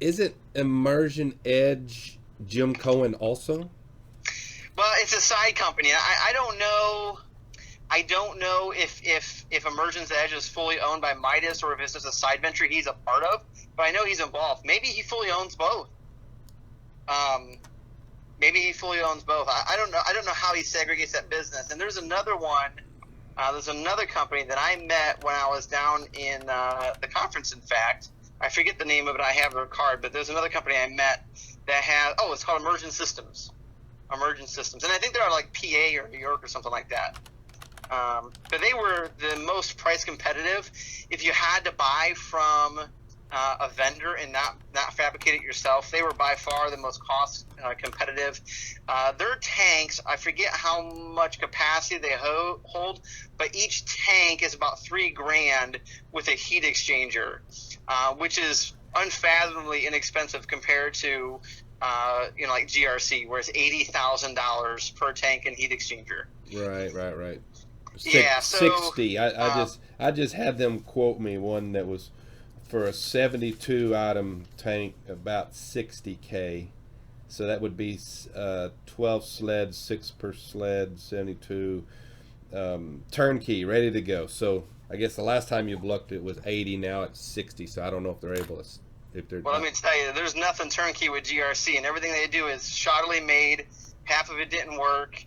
isn't Immersion Edge Jim Cohen also? Well, it's a side company. I don't know. I don't know if Immersion's Edge is fully owned by Midas or if it's just a side venture he's a part of. But I know he's involved. Maybe he fully owns both. Um, Maybe he fully owns both. I don't know. I don't know how he segregates that business. And there's another one. There's another company that I met when I was down in the conference. In fact, I forget the name of it. I have their card, but there's another company I met that has. Oh, it's called Emergent Systems. Emergent Systems, and I think they're like PA or New York or something like that. But they were the most price competitive. If you had to buy from a vendor and not fabricate it yourself, they were by far the most cost competitive. Their tanks, I forget how much capacity they hold, but each tank is about $3,000 with a heat exchanger, which is unfathomably inexpensive compared to like GRC, where it's $80,000 per tank and heat exchanger. Right. Yeah, so 60. I just had them quote me one that was for a 72 item tank about 60K. So that would be 12 sleds, 6 per sled, 72 turnkey, ready to go. So I guess the last time you've looked it was 80, now it's 60. So I don't know if they're able to if they're well, let me tell you, there's nothing turnkey with GRC, and everything they do is shoddily made. Half of it didn't work.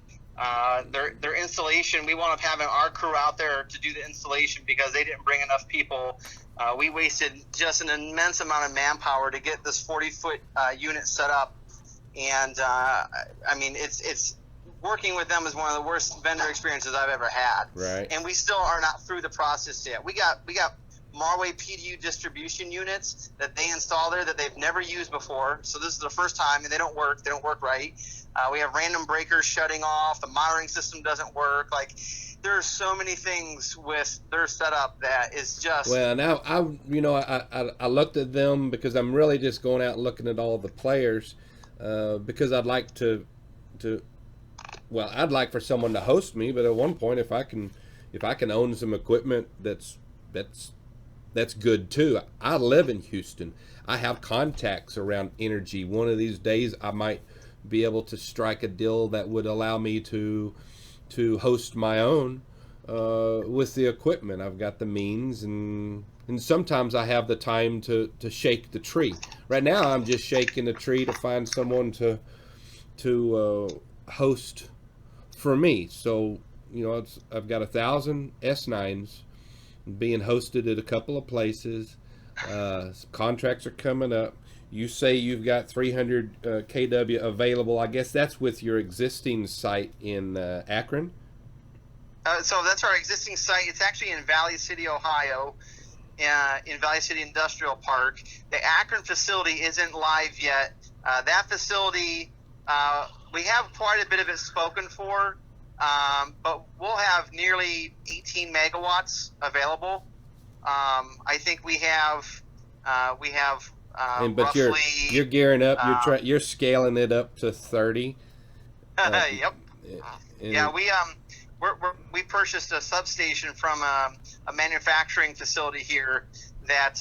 Their installation, we wound up having our crew out there to do the installation because they didn't bring enough people. We wasted just an immense amount of manpower to get this 40-foot unit set up, and I mean, it's working with them is one of the worst vendor experiences I've ever had. Right. And we still are not through the process yet. We got Marway PDU distribution units that they install there that they've never used before. So this is the first time, and they don't work. They don't work right. We have random breakers shutting off. The monitoring system doesn't work. Like, there are so many things with their setup that is just. Well, now I looked at them because I'm really just going out and looking at all the players because I'd like to well, I'd like for someone to host me, but at one point if I can own some equipment that's good too. I live in Houston. I have contacts around energy. One of these days I might be able to strike a deal that would allow me to host my own with the equipment. I've got the means, and sometimes I have the time to shake the tree. Right now I'm just shaking the tree to find someone to host for me. So I've got 1,000 S9s being hosted at a couple of places. Contracts are coming up. You say you've got 300 kW available. I guess that's with your existing site in Akron? So that's our existing site. It's actually in Valley City, Ohio, in Valley City Industrial Park. The Akron facility isn't live yet. That facility, we have quite a bit of it spoken for, but we'll have nearly 18 megawatts available. I think we have but roughly. You're gearing up. You're scaling it up to 30. Yep. Yeah, we purchased a substation from a manufacturing facility here that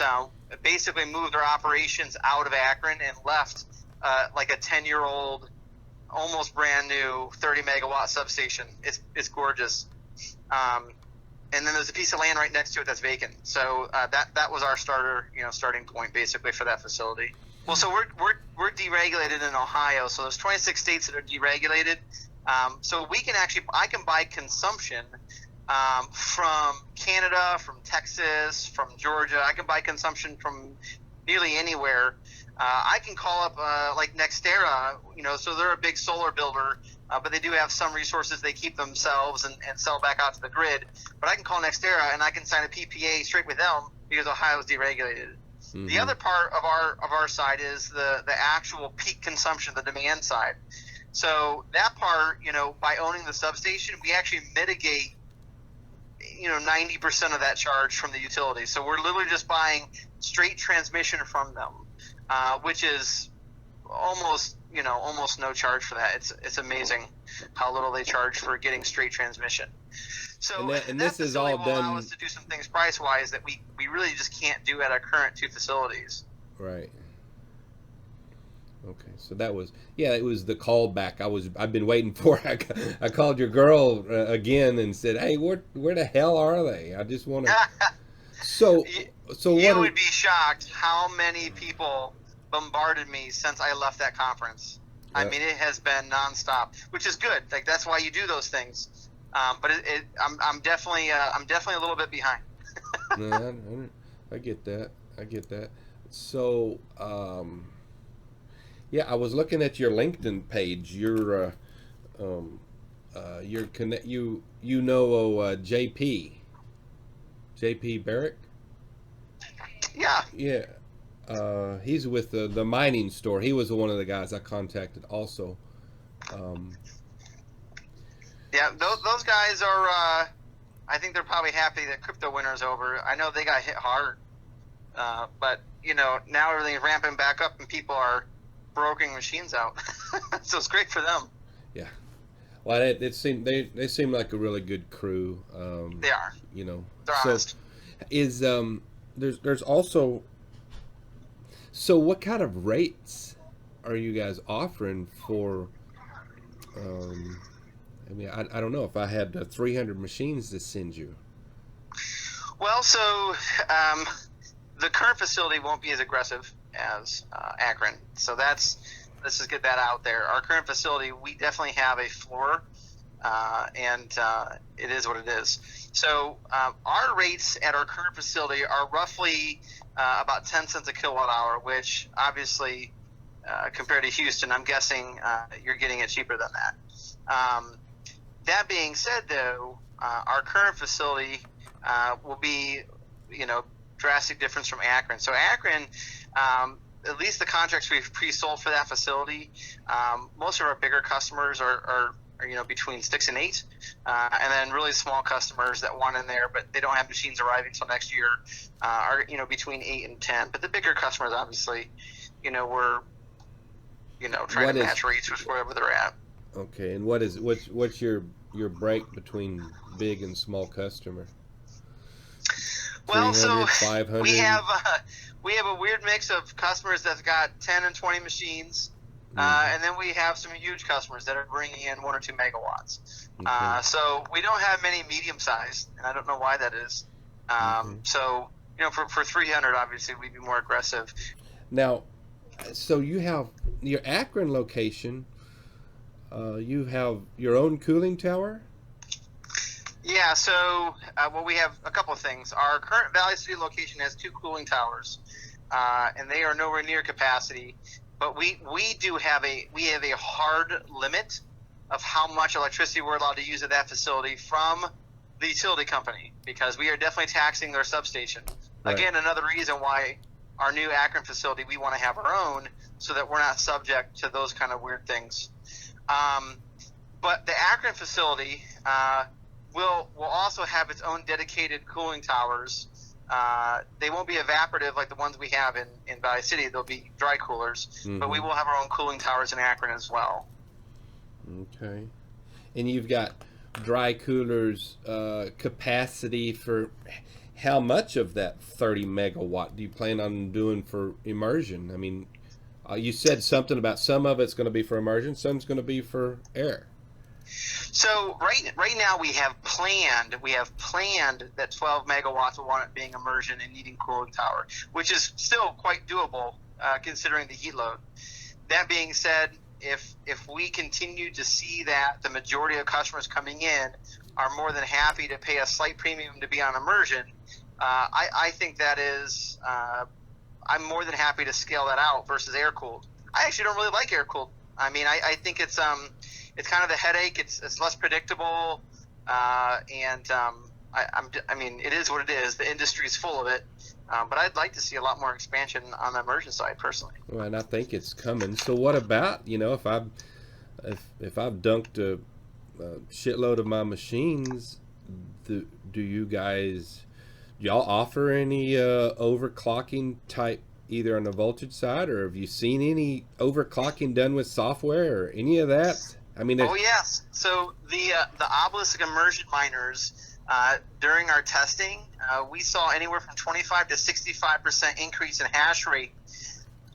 basically moved their operations out of Akron and left like a 10-year-old, almost brand new 30 megawatt substation. It's gorgeous. And then there's a piece of land right next to it that's vacant. So that was our starting point basically for that facility. Well, so we're deregulated in Ohio. So there's 26 states that are deregulated. So I can buy consumption from Canada, from Texas, from Georgia. I can buy consumption from nearly anywhere. I can call up like NextEra, so they're a big solar builder, but they do have some resources they keep themselves and sell back out to the grid. But I can call NextEra and I can sign a PPA straight with them because Ohio is deregulated. Mm-hmm. The other part of our side is the actual peak consumption, the demand side. So that part, by owning the substation, we actually mitigate 90% of that charge from the utility. So we're literally just buying straight transmission from them, which is almost no charge for that. It's amazing how little they charge for getting straight transmission. So and this is all done. Allow us to do some things price wise that we really just can't do at our current two facilities. Right. Okay, so that was it was the callback I've been waiting for. I called your girl again and said, "Hey, where the hell are they? I just want to." So you, so what you are would be shocked how many people bombarded me since I left that conference. I uh, mean, it has been nonstop, which is good. Like that's why you do those things. But I'm definitely a little bit behind. no, I get that. I get that. So yeah, I was looking at your LinkedIn page. You're connect you know JP Barrick. Yeah, Yeah, he's with the mining store. He was one of the guys I contacted also. Um, yeah. Those guys are. I think they're probably happy that crypto winter's over. I know they got hit hard, but now everything's ramping back up and people are broking machines out. So it's great for them. yeah, well, it seemed they seem like a really good crew. They are. You know, They're so honest. is there's also so what kind of rates are you guys offering for? Um, I mean, I don't know if I had 300 machines to send you. Well, so um, the current facility won't be as aggressive as Akron. So let's just get that out there. Our current facility, we definitely have a floor, and it is what it is. So our rates at our current facility are roughly about 10 cents a kilowatt hour, which obviously compared to Houston, I'm guessing you're getting it cheaper than that. That being said, though, our current facility will be, drastic difference from Akron. So Akron, at least the contracts we've pre-sold for that facility, most of our bigger customers are between 6 and 8, and then really small customers that want in there, but they don't have machines arriving until next year, are between 8 and 10. But the bigger customers, obviously, we're trying What to is match rates with wherever they're at. okay? And what's your break between big and small customer? Well, so 300, 500. We have a weird mix of customers that's got 10 and 20 machines, and then we have some huge customers that are bringing in 1 or 2 megawatts. Okay. So we don't have many medium sized, and I don't know why that is. Okay. So for 300, obviously we'd be more aggressive. Now, so you have your Akron location. You have your own cooling tower. Yeah, so we have a couple of things. Our current Valley City location has 2 cooling towers, and they are nowhere near capacity. But we have a hard limit of how much electricity we're allowed to use at that facility from the utility company, because we are definitely taxing their substation. Right. Again, another reason why our new Akron facility, we want to have our own so that we're not subject to those kind of weird things. But the Akron facility will also have its own dedicated cooling towers. They won't be evaporative like the ones we have in Valley City. They'll be dry coolers, but we will have our own cooling towers in Akron as well. Okay. And you've got dry coolers capacity for how much of that 30 megawatt do you plan on doing for immersion? I mean, you said something about some of it's going to be for immersion, some's going to be for air. So right now we have planned that 12 megawatts will want it being immersion and needing cooling tower, which is still quite doable considering the heat load. That being said, if we continue to see that the majority of customers coming in are more than happy to pay a slight premium to be on immersion, I think that is I'm more than happy to scale that out versus air cooled. I actually don't really like air cooled. I mean, I think it's kind of a headache. It's less predictable, and I mean, it is what it is. The industry's full of it, but I'd like to see a lot more expansion on the immersion side, personally. Well, and I think it's coming. So what about if I've dunked a shitload of my machines, do y'all offer any overclocking type, either on the voltage side, or have you seen any overclocking done with software or any of that? I mean, oh yes. So the obelisk immersion miners, during our testing, we saw anywhere from 25 to 65% increase in hash rate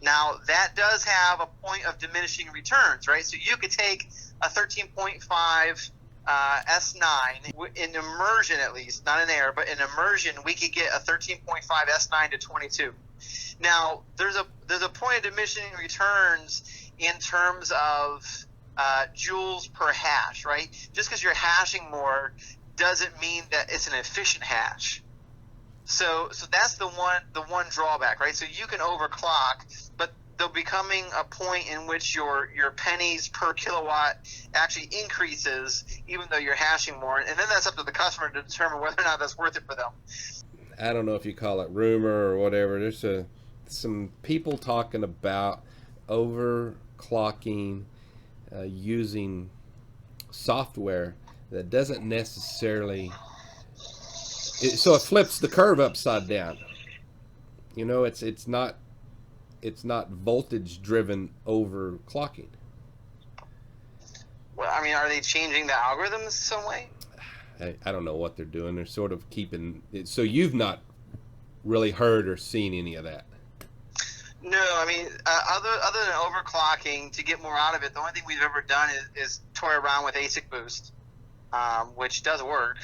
Now, that does have a point of diminishing returns, right? So you could take a 13.5 S9 in immersion, at least, not in air, but in immersion, we could get a 13.5 S9 to 22. Now, there's a point of diminishing returns in terms of joules per hash, right? Just because you're hashing more doesn't mean that it's an efficient hash. So that's the one drawback, right? So you can overclock, but there'll be coming a point in which your pennies per kilowatt actually increases, even though you're hashing more, and then that's up to the customer to determine whether or not that's worth it for them. I don't know if you call it rumor or whatever. There's some people talking about overclocking using software that doesn't necessarily. So it flips the curve upside down. You know, it's not voltage driven overclocking. Well, I mean, are they changing the algorithms some way? I don't know what they're doing. They're sort of keeping it. So you've not really heard or seen any of that? No, I mean, other than overclocking to get more out of it, the only thing we've ever done is toy around with ASIC boost, which does work.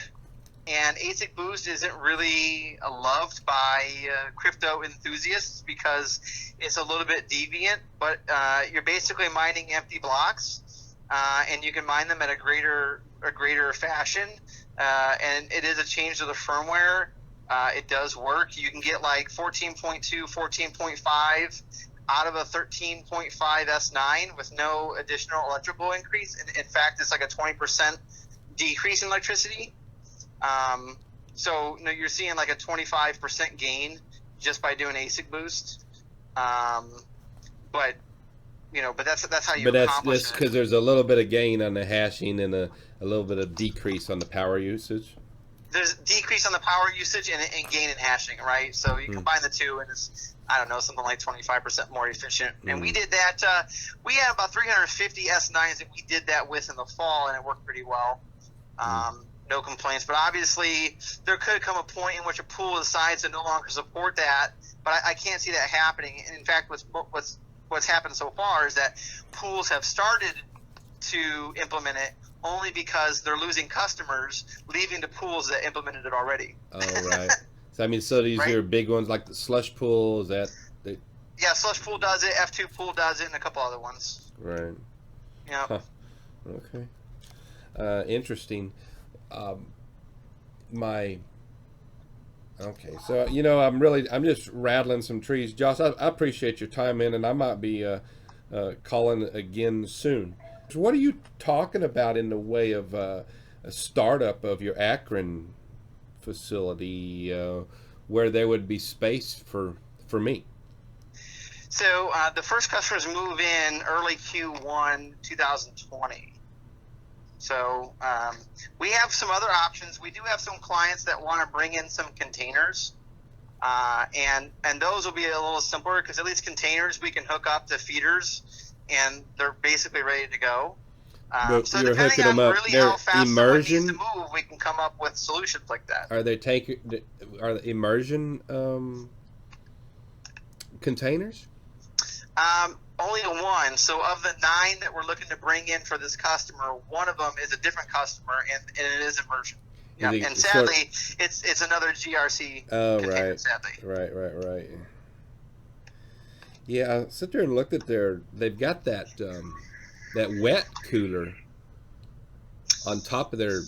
And ASIC boost isn't really loved by crypto enthusiasts because it's a little bit deviant, but you're basically mining empty blocks, and you can mine them at a greater fashion, and it is a change to the firmware. It does work. You can get like 14.2, 14.5 out of a 13.5 S9 with no additional electrical increase. In fact, it's like a 20% decrease in electricity. So you're seeing like a 25% gain just by doing ASIC boost. But that's how you. But accomplish that's it. because there's a little bit of gain on the hashing and a little bit of decrease on the power usage. There's decrease on the power usage and gain in hashing, right? So you combine the two, and it's, I don't know, something like 25% more efficient. And we did that. We had about 350 S9s that we did that with in the fall, and it worked pretty well. No complaints. But obviously, there could come a point in which a pool decides to no longer support that. But I can't see that happening. And in fact, what's happened so far is that pools have started to implement it only because they're losing customers, leaving the pools that implemented it already. Oh, right. So, I mean, so these are big ones like the slush pool, is that? Yeah, slush pool does it, F2 pool does it, and a couple other ones. Right. Yeah. Huh. Okay. Interesting. Okay, so I'm just rattling some trees. Josh, I appreciate your time in, and I might be calling again soon. So what are you talking about in the way of a startup of your Akron facility where there would be space for me? So the first customers move in early Q1 2020. So we have some other options. We do have some clients that want to bring in some containers, and those will be a little simpler because at least containers we can hook up to feeders, and they're basically ready to go. So you're depending hooking them on up. really They're how fast immersion? someone needs to move, we can come up with solutions like that. Are they immersion containers? Only one. So of the 9 that we're looking to bring in for this customer, one of them is a different customer, and it is immersion. Yeah, and sadly, it's another GRC container. Right. Sadly, Right. Yeah, I sit there and looked at they've got that wet cooler on top of their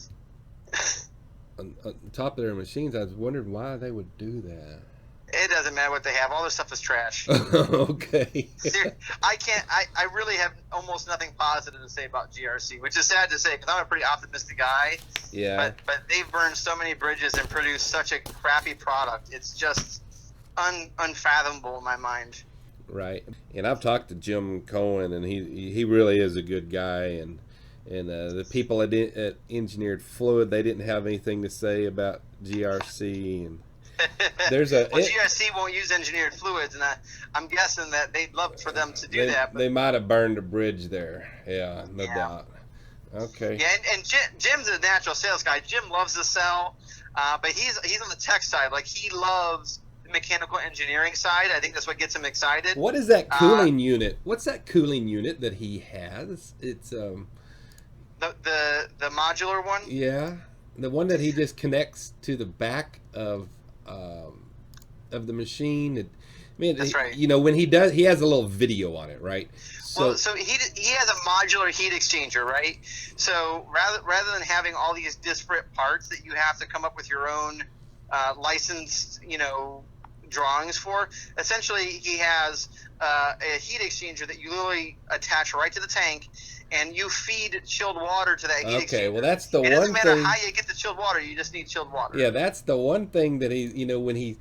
machines. I was wondering why they would do that. It doesn't matter what they have. All their stuff is trash. Okay. I really have almost nothing positive to say about GRC, which is sad to say because I'm a pretty optimistic guy. Yeah. But they've burned so many bridges and produced such a crappy product. It's just unfathomable in my mind. Right. And I've talked to Jim Cohen, and he really is a good guy. And the people at Engineered Fluid, they didn't have anything to say about GRC. And there's GRC won't use engineered fluids, and I'm guessing that they'd love for them to do that. But they might have burned a bridge there. Yeah, no doubt. Okay. Yeah, and Jim's a natural sales guy. Jim loves to sell, but he's on the tech side. Like, he loves mechanical engineering side. I think that's what gets him excited. What is that cooling unit? What's that cooling unit that he has? It's the modular one. Yeah, the one that he just connects to the back of the machine. That's right. You know, when he does, he has a little video on it, right? So he has a modular heat exchanger, right? So rather than having all these disparate parts that you have to come up with your own licensed, drawings for, essentially he has a heat exchanger that you literally attach right to the tank, and you feed chilled water to that heat exchanger. Okay, well that's the one thing. It doesn't matter how you get the chilled water; you just need chilled water. Yeah, that's the one thing that he, when he,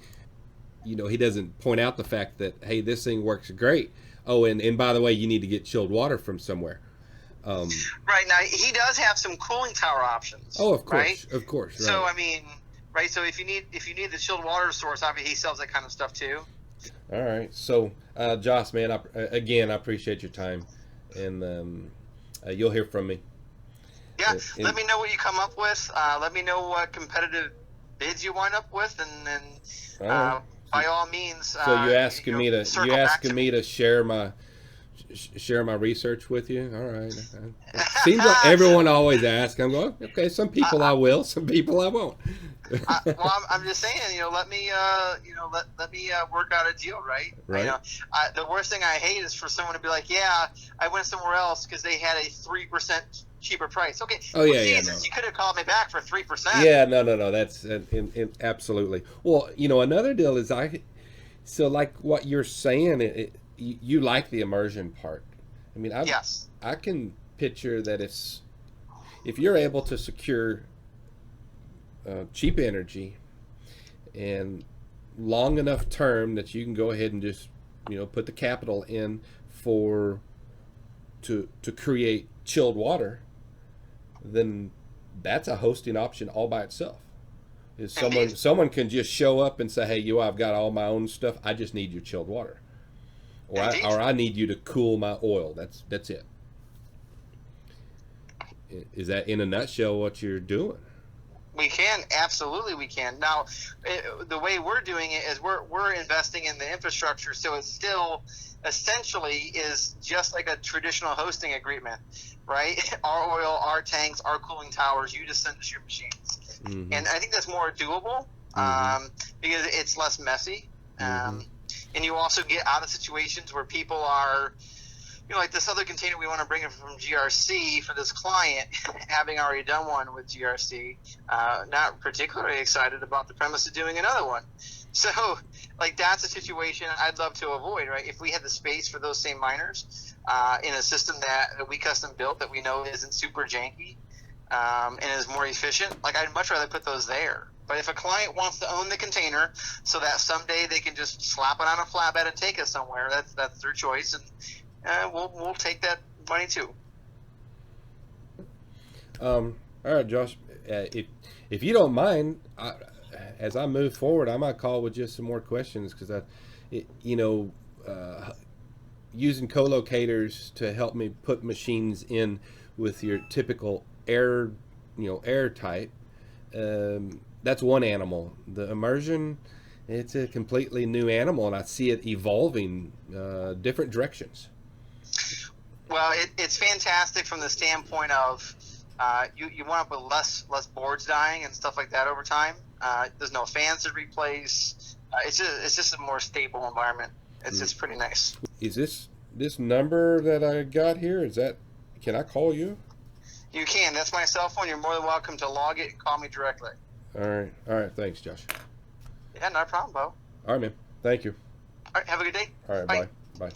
he doesn't point out the fact that, hey, this thing works great. Oh, and by the way, you need to get chilled water from somewhere. Right, now he does have some cooling tower options. Oh, of course, right? Of course. Right. So I mean, right. So if you need the chilled water source, obviously he sells that kind of stuff too. All right. So, Josh, man, I appreciate your time, and you'll hear from me. Yeah, let me know what you come up with. Let me know what competitive bids you wind up with, and then by all means. So you're asking me to share my research with you? All right. It seems like everyone always asks. I'm going, okay. Some people I will, some people I won't. Well, I'm just saying, let me work out a deal, right? Right. The worst thing I hate is for someone to be like, yeah, I went somewhere else because they had a 3% cheaper price. Okay. Oh yeah, Jesus, no. You could have called me back for 3%. Yeah, no. That's absolutely. Well, another deal is so like what you're saying, you like the immersion part. I mean, yes. I can picture that if you're able to secure cheap energy and long enough term that you can go ahead and just put the capital in to create chilled water, then that's a hosting option all by itself. Is someone can just show up and say, hey, I've got all my own stuff, I just need your chilled water, or I need you to cool my oil. That's it. Is that in a nutshell what you're doing? Absolutely we can. Now, the way we're doing it is we're investing in the infrastructure, so it still essentially is just like a traditional hosting agreement, right? Our oil, our tanks, our cooling towers, you just send us your machines. Mm-hmm. And I think that's more doable because it's less messy. And you also get out of situations where people are, like this other container we want to bring in from GRC for this client, having already done one with GRC, not particularly excited about the premise of doing another one. So, like, that's a situation I'd love to avoid, right? If we had the space for those same miners in a system that we custom built that we know isn't super janky and is more efficient, like, I'd much rather put those there. But if a client wants to own the container so that someday they can just slap it on a flatbed and take us somewhere, that's their choice, and we'll take that money too. All right, Josh. If you don't mind, as I move forward, I might call with just some more questions because using co-locators to help me put machines in with your typical air type. That's one animal. The immersion, it's a completely new animal, and I see it evolving different directions. Well, it's fantastic from the standpoint of you wind up with less boards dying and stuff like that over time. There's no fans to replace. It's just a more stable environment. It's pretty nice. Is this number that I got here? Can I call you? You can. That's my cell phone. You're more than welcome to log it and call me directly. All right. Thanks, Josh. Yeah, no problem, Bo. All right, man. Thank you. All right. Have a good day. All right. Bye. Bye.